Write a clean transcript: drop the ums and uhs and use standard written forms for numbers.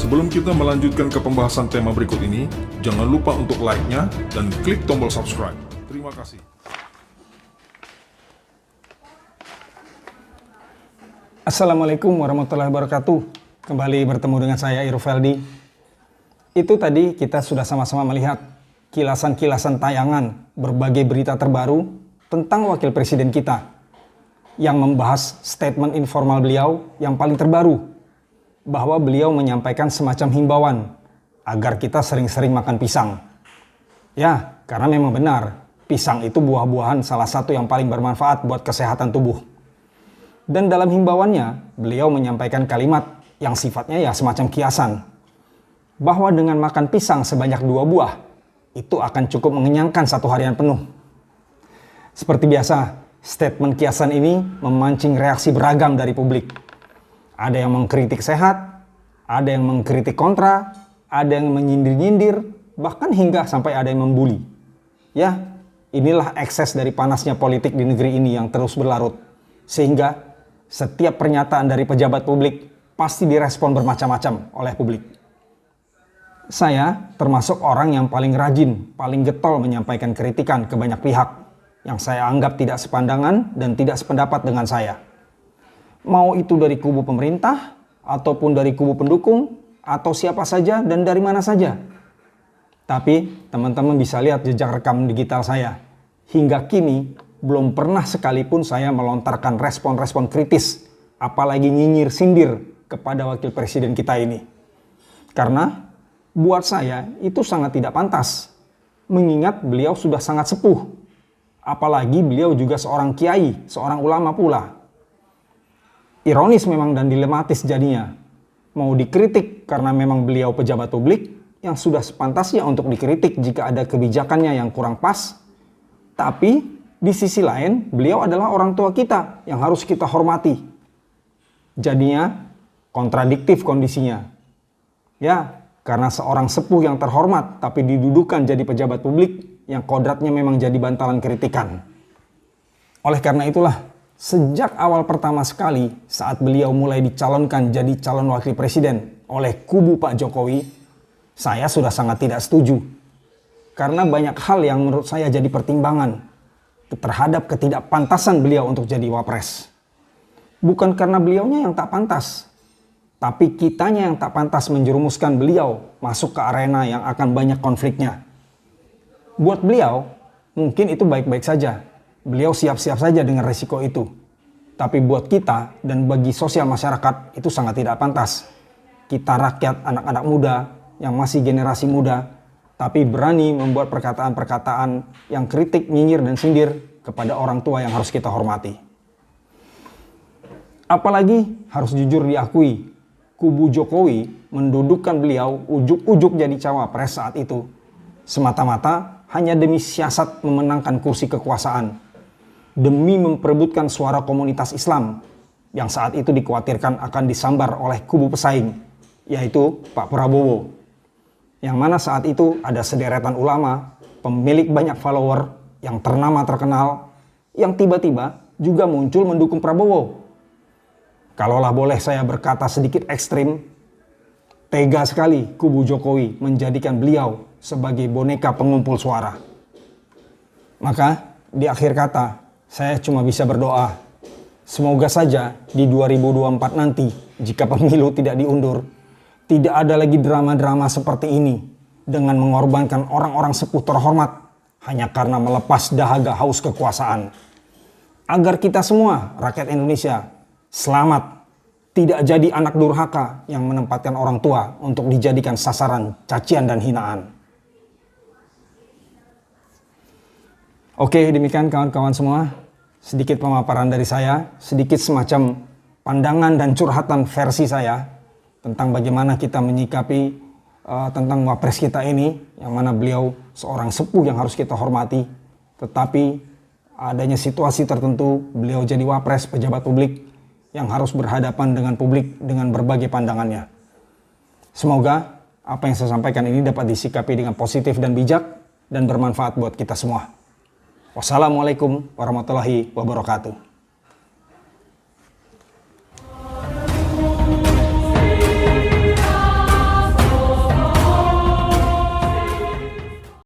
Sebelum kita melanjutkan ke pembahasan tema berikut ini, jangan lupa untuk like-nya dan klik tombol subscribe. Terima kasih. Assalamualaikum warahmatullahi wabarakatuh. Kembali bertemu dengan saya Irofeldi. Itu tadi kita sudah sama-sama melihat kilasan-kilasan tayangan berbagai berita terbaru tentang wakil presiden kita yang membahas statement informal beliau yang paling terbaru, bahwa beliau menyampaikan semacam himbauan agar kita sering-sering makan pisang. Ya, karena memang benar, pisang itu buah-buahan salah satu yang paling bermanfaat buat kesehatan tubuh. Dan dalam himbauannya, beliau menyampaikan kalimat yang sifatnya ya semacam kiasan, bahwa dengan makan pisang sebanyak 2 buah, itu akan cukup mengenyangkan 1 harian penuh. Seperti biasa, statement kiasan ini memancing reaksi beragam dari publik. Ada yang mengkritik sehat, ada yang mengkritik kontra, ada yang menyindir-nyindir, bahkan hingga sampai ada yang membuli. Ya, inilah ekses dari panasnya politik di negeri ini yang terus berlarut. Sehingga setiap pernyataan dari pejabat publik pasti direspon bermacam-macam oleh publik. Saya termasuk orang yang paling rajin, paling getol menyampaikan kritikan ke banyak pihak yang saya anggap tidak sepandangan dan tidak sependapat dengan saya. Mau itu dari kubu pemerintah, ataupun dari kubu pendukung, atau siapa saja dan dari mana saja. Tapi teman-teman bisa lihat jejak rekam digital saya. Hingga kini belum pernah sekalipun saya melontarkan respon-respon kritis, apalagi nyinyir sindir kepada wakil presiden kita ini. Karena buat saya itu sangat tidak pantas, mengingat beliau sudah sangat sepuh. Apalagi beliau juga seorang kiai, seorang ulama pula. Ironis memang dan dilematis jadinya. Mau dikritik karena memang beliau pejabat publik yang sudah sepantasnya untuk dikritik jika ada kebijakannya yang kurang pas. Tapi di sisi lain, beliau adalah orang tua kita yang harus kita hormati. Jadinya kontradiktif kondisinya. Ya, karena seorang sepuh yang terhormat tapi didudukan jadi pejabat publik yang kodratnya memang jadi bantalan kritikan. Oleh karena itulah, sejak awal pertama sekali saat beliau mulai dicalonkan jadi calon wakil presiden oleh kubu Pak Jokowi, saya sudah sangat tidak setuju. Karena banyak hal yang menurut saya jadi pertimbangan terhadap ketidakpantasan beliau untuk jadi wapres. Bukan karena beliaunya yang tak pantas, tapi kitanya yang tak pantas menjerumuskan beliau masuk ke arena yang akan banyak konfliknya. Buat beliau, mungkin itu baik-baik saja. Beliau siap-siap saja dengan resiko itu. Tapi buat kita dan bagi sosial masyarakat itu sangat tidak pantas. Kita rakyat, anak-anak muda yang masih generasi muda, tapi berani membuat perkataan-perkataan yang kritik, nyinyir, dan sindir kepada orang tua yang harus kita hormati. Apalagi harus jujur diakui, kubu Jokowi mendudukkan beliau ujuk-ujuk jadi cawapres saat itu semata-mata hanya demi siasat memenangkan kursi kekuasaan, demi memperebutkan suara komunitas Islam yang saat itu dikhawatirkan akan disambar oleh kubu pesaing, yaitu Pak Prabowo. Yang mana saat itu ada sederetan ulama, pemilik banyak follower, yang ternama terkenal, yang tiba-tiba juga muncul mendukung Prabowo. Kalaulah boleh saya berkata sedikit ekstrim, tega sekali kubu Jokowi menjadikan beliau sebagai boneka pengumpul suara. Maka di akhir kata, saya cuma bisa berdoa, semoga saja di 2024 nanti, jika pemilu tidak diundur, tidak ada lagi drama-drama seperti ini dengan mengorbankan orang-orang sepuh terhormat hanya karena melepas dahaga haus kekuasaan. Agar kita semua, rakyat Indonesia, selamat, tidak jadi anak durhaka yang menempatkan orang tua untuk dijadikan sasaran cacian dan hinaan. Oke, demikian kawan-kawan semua. Sedikit pemaparan dari saya, sedikit semacam pandangan dan curhatan versi saya tentang bagaimana kita menyikapi tentang wapres kita ini, yang mana beliau seorang sepuh yang harus kita hormati, tetapi adanya situasi tertentu beliau jadi wapres pejabat publik yang harus berhadapan dengan publik dengan berbagai pandangannya. Semoga apa yang saya sampaikan ini dapat disikapi dengan positif dan bijak dan bermanfaat buat kita semua. Wassalamualaikum warahmatullahi wabarakatuh.